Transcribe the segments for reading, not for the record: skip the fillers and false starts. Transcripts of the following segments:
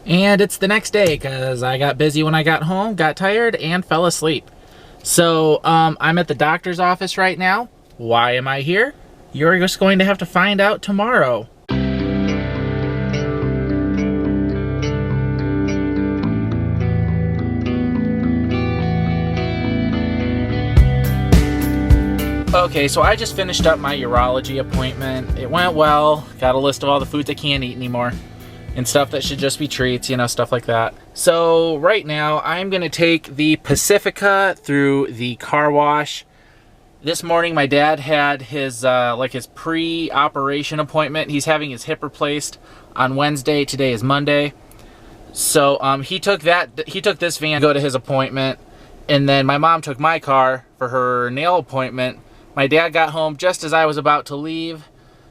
And it's the next day because I got busy when I got home, got tired, and fell asleep. So I'm at the doctor's office right now. Why am I here? You're just going to have to find out tomorrow. Okay, so I just finished up my urology appointment. It went well. Got a list of all the foods I can't eat anymore and stuff that should just be treats, you know, stuff like that. So right now I'm gonna take the Pacifica through the car wash. This morning my dad had his his pre-operation appointment. He's having his hip replaced on Wednesday. Today is Monday. So he took this van to go to his appointment, and then my mom took my car for her nail appointment. My dad got home just as I was about to leave.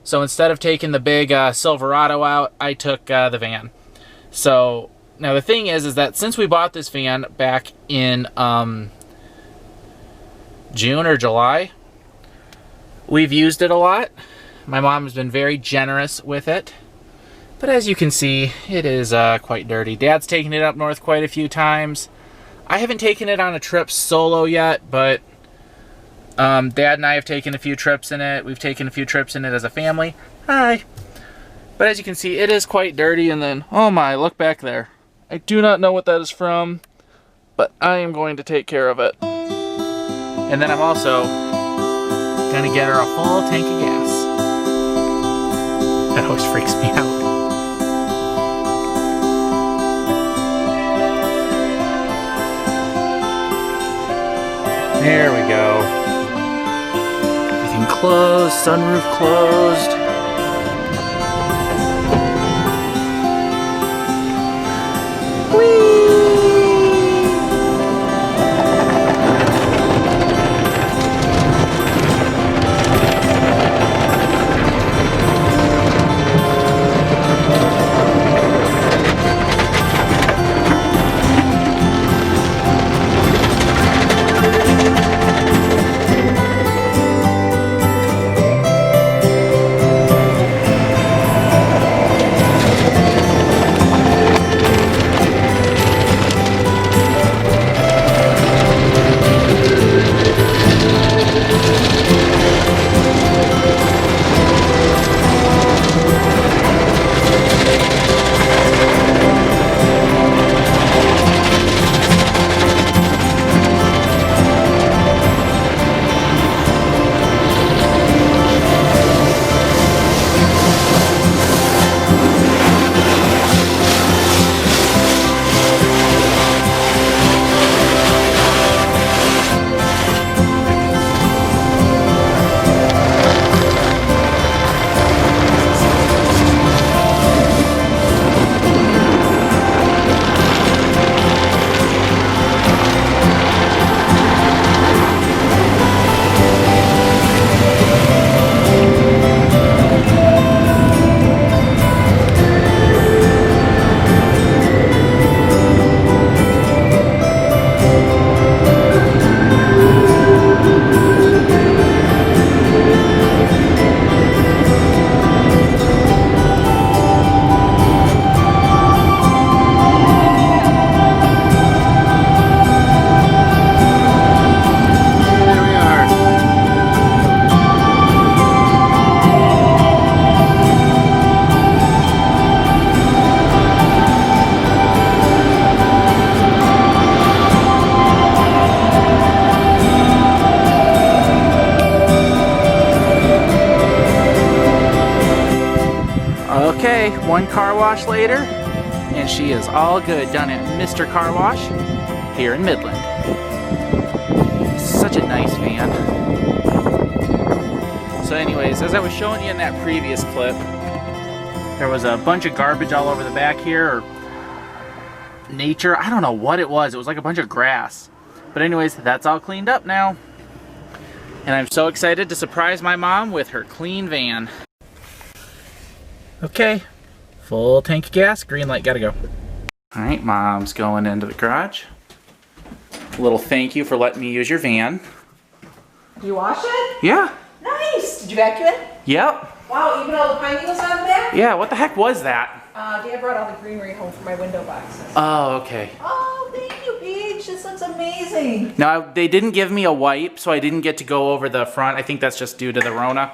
So instead of taking the big Silverado out, I took the van. So now the thing is that since we bought this van back in June or July, we've used it a lot. My mom has been very generous with it. But as you can see, it is quite dirty. Dad's taken it up north quite a few times. I haven't taken it on a trip solo yet, but Dad and I have taken a few trips in it. We've taken a few trips in it as a family. Hi. But as you can see, it is quite dirty. And then, oh my, look back there. I do not know what that is from, but I am going to take care of it. And then I'm also gonna get her a full tank of gas. That always freaks me out. There we go. Closed, sunroof closed. Whee! Okay, one car wash later, and she is all good done at Mr. Car Wash here in Midland. Such a nice van. So anyways, as I was showing you in that previous clip, there was a bunch of garbage all over the back here, or nature, I don't know what it was. It was like a bunch of grass. But anyways, that's all cleaned up now. And I'm so excited to surprise my mom with her clean van. Okay, full tank of gas, green light, gotta go. All right, Mom's going into the garage. A little thank you for letting me use your van. You wash it? Yeah. Nice. Did you vacuum it? Yep. Wow, even all the pine needles out of the back? Yeah, what the heck was that? Dad brought all the greenery home for my window boxes. Oh, okay. Oh, thank you, Paige. This looks amazing. Now, they didn't give me a wipe, so I didn't get to go over the front. I think that's just due to the Rona.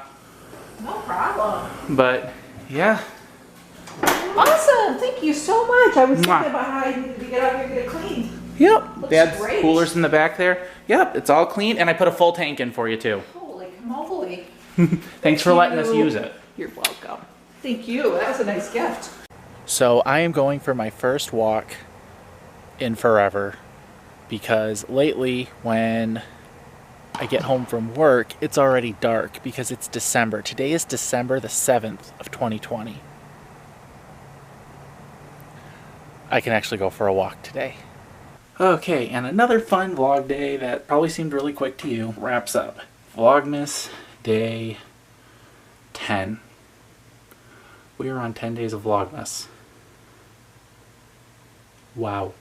No problem. But, yeah. Awesome. Thank you so much. I was thinking Mwah. about how I needed to get out here and get it cleaned. Yep. Looks They had great. coolers in the back there. Yep, it's all clean, and I put a full tank in for you, too. Holy moly. Thanks for letting us use it. You're welcome. Thank you. That was a nice gift. So I am going for my first walk in forever because lately when I get home from work, it's already dark because it's December. Today is December the 7th of 2020. I can actually go for a walk today. Okay, and another fun vlog day that probably seemed really quick to you wraps up. Vlogmas day 10. We are on 10 days of Vlogmas. Wow.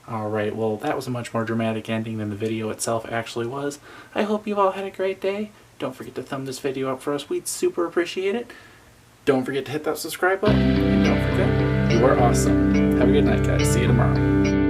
Alright, well that was a much more dramatic ending than the video itself actually was. I hope you've all had a great day. Don't forget to thumb this video up for us. We'd super appreciate it. Don't forget to hit that subscribe button. And don't forget, you are awesome. Have a good night, guys. See you tomorrow.